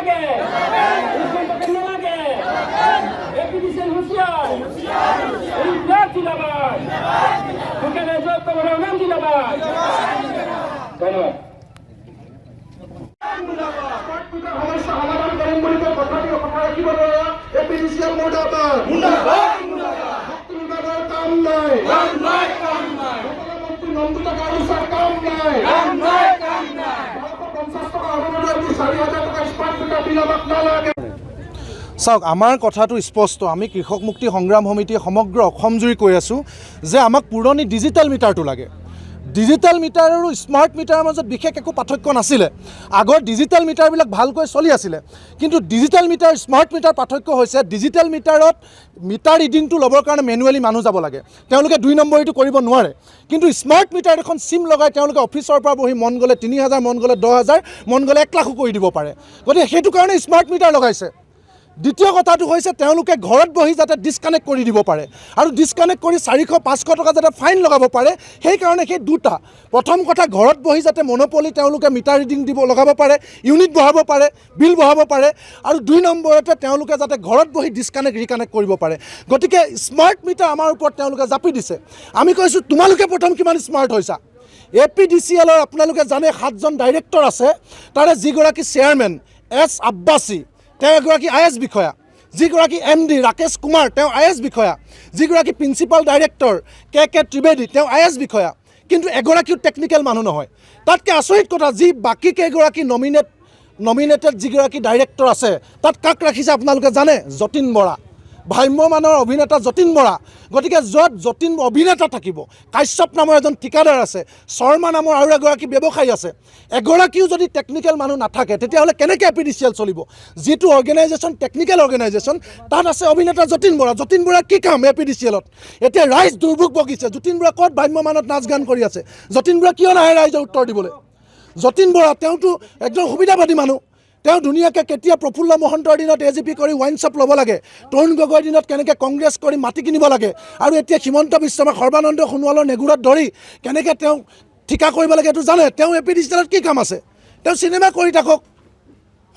লাগে এপিডিসিএল হুঁশিয়ার ইনকলাব জিন্দাবাদ ওখানে যত বড় নাম জিন্দাবাদ ধন্যবাদ সমস্যা সমাধান কৰিম বুলি কথাটি কথা ৰাখিব নোৱাৰা এপিডিসিএল মুৰ্দাবাদ মুক্তি বিভাগৰ কাম নাই মুখ্যমন্ত্ৰী নন্দিতা কাৰুচাৰ কাম নাই 50 টকা অনুমোদন দি 4,000 টকা স্মাৰ্ট মিটাৰ বিল আমাক নালাগে। চাওক আমাৰ কথাটো স্পষ্ট আমি কৃষক মুক্তি সংগ্ৰাম সমিতিয়ে সমগ্ৰ অসম জুৰি কৈ আছোঁ যে আমাক পুৰণি ডিজিটেল মিটাৰটো লাগে। ডিজিটেল মিটাৰ আৰু স্মাৰ্ট মিটাৰৰ মাজত বিশেষ একো পাৰ্থক্য নাছিলে। আগৰ ডিজিটেল মিটাৰবিলাক ভালকৈ চলি আছিলে, কিন্তু ডিজিটেল মিটাৰ স্মাৰ্ট মিটাৰ পাৰ্থক্য হৈছে ডিজিটেল মিটাৰত মিটাৰ ৰিডিংটো ল'বৰ কাৰণে মেনুৱেলি মানুহ যাব লাগে, তেওঁলোকে 2 নম্বৰীটো কৰিব নোৱাৰে। কিন্তু স্মাৰ্ট মিটাৰ এখন চিম লগাই তেওঁলোকে অফিচৰ পৰা বহি মন গ'লে 3,000 মন গ'লে 10,000 মন গ'লে 1 লাখো কৰি দিব পাৰে। গতিকে সেইটো কাৰণে স্মাৰ্ট মিটাৰ লগাইছে। দ্বিতীয় কথাটো হৈছে তেওঁলোকে ঘৰত বহি যাতে ডিছকানেক্ট কৰি দিব পাৰে আৰু ডিছকানেক্ট কৰি 400-500 টকা যাতে ফাইন লগাব পাৰে, সেইকাৰণে সেই দুটা। প্ৰথম কথা ঘৰত বহি যাতে মনোপলি তেওঁলোকে মিটাৰ ৰিডিং লগাব পাৰে, ইউনিট বহাব পাৰে, বিল বহাব পাৰে, আৰু 2 নম্বৰতে তেওঁলোকে যাতে ঘৰত বহি ডিছকানেক্ট ৰিকানেক্ট কৰিব পাৰে। গতিকে স্মাৰ্ট মিটাৰ আমাৰ ওপৰত তেওঁলোকে জাপি দিছে। আমি কৈছোঁ তোমালোকে প্ৰথম কিমান স্মাৰ্ট হৈছা। এপিডিচিএলৰ আপোনালোকে জানে 7জন ডাইৰেক্টৰ আছে, তাৰে যিগৰাকী চেয়াৰমেন এছ আব্বাছী তেওঁ এগৰাকী IAS বিষয়া, যিগৰাকী MD ৰাকেশ কুমাৰ তেওঁ IAS বিষয়া, যিগৰাকী প্ৰিন্সিপাল ডাইৰেক্টৰ KK ত্ৰিবেদী তেওঁ IAS বিষয়া, কিন্তু এগৰাকীও টেকনিকেল মানুহ নহয়। তাতকৈ আচৰিত কথা, যি বাকী কেইগৰাকী নমিনেটেড যিগৰাকী ডাইৰেক্টৰ আছে তাত কাক ৰাখিছে আপোনালোকে জানে? যতীন বৰা, ভ্ৰাম্যমানৰ অভিনেতা যতীন বৰা। গতিকে য'ত যতীন অভিনেতা থাকিব, কাশ্যপ নামৰ এজন ঠিকাদাৰ আছে, শৰ্মা নামৰ আৰু এগৰাকী ব্যৱসায়ী আছে, এগৰাকীও যদি টেকনিকেল মানুহ নাথাকে তেতিয়াহ'লে কেনেকৈ এপিডিচিএল চলিব? যিটো অৰ্গেনাইজেশ্যন টেকনিকেল অৰ্গেনাইজেশ্যন তাত আছে অভিনেতা যতীন বৰা। যতীন বৰা কি কাম এপিডিচিএলত? এতিয়া ৰাইজ দুৰ্ভোগ ভুগিছে। যতীন বৰা ক'ত ভ্ৰাম্যমানত নাচ গান কৰি আছে? যতীন বৰা কিয় নাহে ৰাইজৰ উত্তৰ দিবলৈ? যতীন বৰা তেওঁতো একদম সুবিধাবাদী মানুহ। তেওঁ ধুনীয়াকৈ কেতিয়া প্ৰফুল্ল মহন্তৰ দিনত AGP কৰি ৱাইন শ্বপ ল'ব লাগে, তৰুণ গগৈৰ দিনত কেনেকৈ কংগ্ৰেছ কৰি মাটি কিনিব লাগে, আৰু এতিয়া হিমন্ত বিশ্ব শৰ্মা সৰ্বানন্দ সোণোৱালৰ নেগুৰত ধৰি কেনেকৈ তেওঁ ঠিকা কৰিব লাগে এইটো জানে। তেওঁ এপিডিচিএলত কি কাম আছে? তেওঁ চিনেমা কৰি থাকক,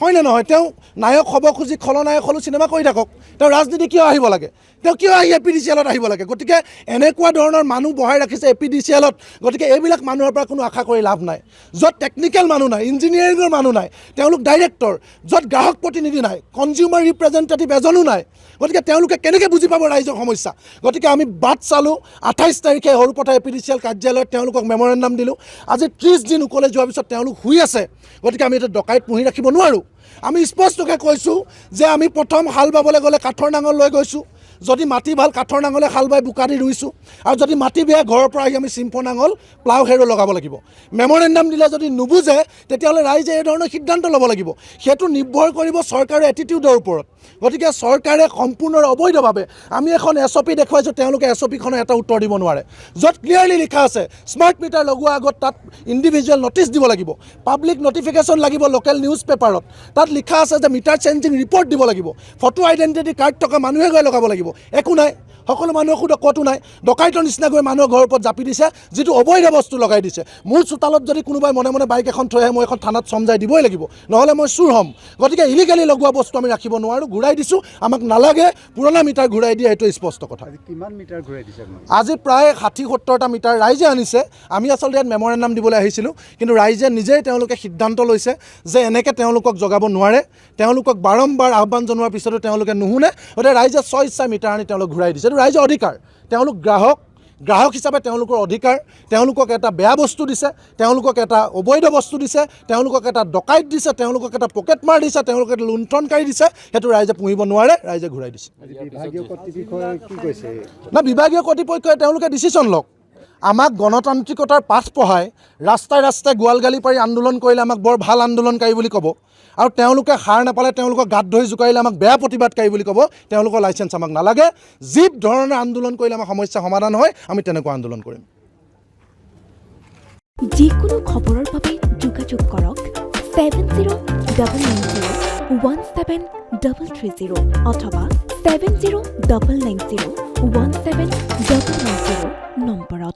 হয়নে নহয়? তেওঁ নায়ক হ'ব খুজি খলনায়ক হ'লেও চিনেমা কৰি থাকক। তেওঁ ৰাজনীতি কিয় আহিব লাগে? তেওঁ কিয় আহি এপিডিচিএলত আহিব লাগে? গতিকে এনেকুৱা ধৰণৰ মানুহ বহাই ৰাখিছে এপিডিচিএলত। গতিকে এইবিলাক মানুহৰ পৰা কোনো আশা কৰি লাভ নাই। য'ত টেকনিকেল মানুহ নাই, ইঞ্জিনিয়াৰিঙৰ মানুহ নাই, তেওঁলোক ডাইৰেক্টৰ, য'ত গ্ৰাহক প্ৰতিনিধি নাই, কনজিউমাৰ ৰিপ্ৰেজেণ্টেটিভ এজনো নাই, গতিকে তেওঁলোকে কেনেকৈ বুজি পাব ৰাইজৰ সমস্যা? গতিকে আমি বাট চালোঁ। 28 তাৰিখে সৰুপথাৰ এপিডিচিএল কাৰ্যালয়ত তেওঁলোকক মেমৰেণ্ডাম দিলোঁ। আজি 30 দিন উকলে যোৱাৰ পিছত তেওঁলোক শুই আছে। গতিকে আমি এইটো ডকাইত পুহি ৰাখিব নোৱাৰোঁ। আমি স্পষ্টকৈ কৈছোঁ যে আমি প্ৰথম হাল বাবলৈ গ'লে কাঠৰ নাঙল লৈ গৈছোঁ। যদি মাটি ভাল কাঠৰ নাঙলে হাল বাই বোকা দি ৰুইছোঁ, আৰু যদি মাটি বেয়া ঘৰৰ পৰা আহি আমি চিম্ফৰ নাঙল প্লাউ হেৰো লগাব লাগিব। মেমৰেণ্ডাম দিলে যদি নুবুজে তেতিয়াহ'লে ৰাইজে এই ধৰণৰ সিদ্ধান্ত ল'ব লাগিব। সেইটো নিৰ্ভৰ কৰিব চৰকাৰৰ এটিটিউডৰ ওপৰত। গতিকে চৰকাৰে সম্পূৰ্ণ অবৈধভাৱে আমি এখন SOP দেখুৱাইছোঁ, তেওঁলোকে SOPখনৰ এটা উত্তৰ দিব নোৱাৰে। য'ত ক্লিয়াৰলি লিখা আছে স্মাৰ্ট মিটাৰ লগোৱাৰ আগত তাত ইণ্ডিভিজুৱেল নটিচ দিব লাগিব, পাব্লিক নটিফিকেশ্যন লাগিব লোকেল নিউজ পেপাৰত। তাত লিখা আছে যে মিটাৰ চেঞ্জিং ৰিপৰ্ট দিব লাগিব, ফটো আইডেণ্টিটি কাৰ্ড থকা মানুহে গৈ লগাব লাগিব। একো নাই, সকলো মানুহক সোধক, ক'তো নাই। ডকাইতৰ নিচিনাকৈ মানুহৰ ঘৰৰ ওপৰত জাপি দিছে, যিটো অবৈধ বস্তু লগাই দিছে। মোৰ চোতালত যদি কোনোবাই মনে মনে বাইক এখন থৈ আহে, মই এখন থানাত চমজাই দিবই লাগিব, নহ'লে মই চুৰ হ'ম। গতিকে ইলিগেলি লগোৱা বস্তু আমি ৰাখিব নোৱাৰোঁ। ঘূৰাই দিছোঁ, আমাক নালাগে। পুৰণা মিটাৰ ঘূৰাই দিয়ে, সেইটো স্পষ্ট কথা। কিমান মিটাৰ ঘূৰাই দিছে? আজি প্ৰায় 60-70টা মিটাৰ ৰাইজে আনিছে। আমি আচলতে ইয়াত মেমৰেণ্ডাম দিবলৈ আহিছিলোঁ, কিন্তু ৰাইজে নিজেই তেওঁলোকে সিদ্ধান্ত লৈছে যে এনেকৈ তেওঁলোকক জগাব নোৱাৰে। তেওঁলোকক বাৰম্বাৰ আহ্বান জনোৱাৰ পিছতো তেওঁলোকে নুশুনে। গতিকে ৰাইজে 6 ইচ্ছা মিটাৰ আনি তেওঁলোক ঘূৰাই দিছে। এইটো ৰাইজৰ অধিকাৰ। তেওঁলোক গ্ৰাহক হিচাপে তেওঁলোকৰ অধিকাৰ। তেওঁলোকক এটা বেয়া বস্তু দিছে, তেওঁলোকক এটা অবৈধ বস্তু দিছে, তেওঁলোকক এটা ডকাইত দিছে, তেওঁলোকক এটা পকেট মাৰ দিছে, তেওঁলোকক এটা লুণ্ঠনকাৰী দিছে। সেইটো ৰাইজে পুহিব নোৱাৰে, ৰাইজে ঘূৰাই দিছে। না, বিভাগীয় কৰ্তৃপক্ষই তেওঁলোকে ডিচিশ্যন লওক। আমাক গণতান্ত্ৰিকতাৰ পাঠ পঢ়াই ৰাস্তাই ৰাস্তাই গোৱাল গালি পাৰি আন্দোলন কৰিলে আমাক বৰ ভাল আন্দোলনকাৰী বুলি ক'ব, আৰু তেওঁলোকে সাৰ নাপালে তেওঁলোকক গাত ধৰি জোকাৰিলে আমাক বেয়া প্ৰতিবাদকাৰী বুলি ক'ব। তেওঁলোকৰ লাইচেঞ্চ আমাক নালাগে। যি ধৰণৰ আন্দোলন কৰিলে আমাৰ সমস্যা সমাধান হয়, আমি তেনেকুৱা আন্দোলন কৰিম। যিকোনো খবৰৰ বাবে যোগাযোগ কৰক 7099017330 অথবা 7099017990 নম্বৰত।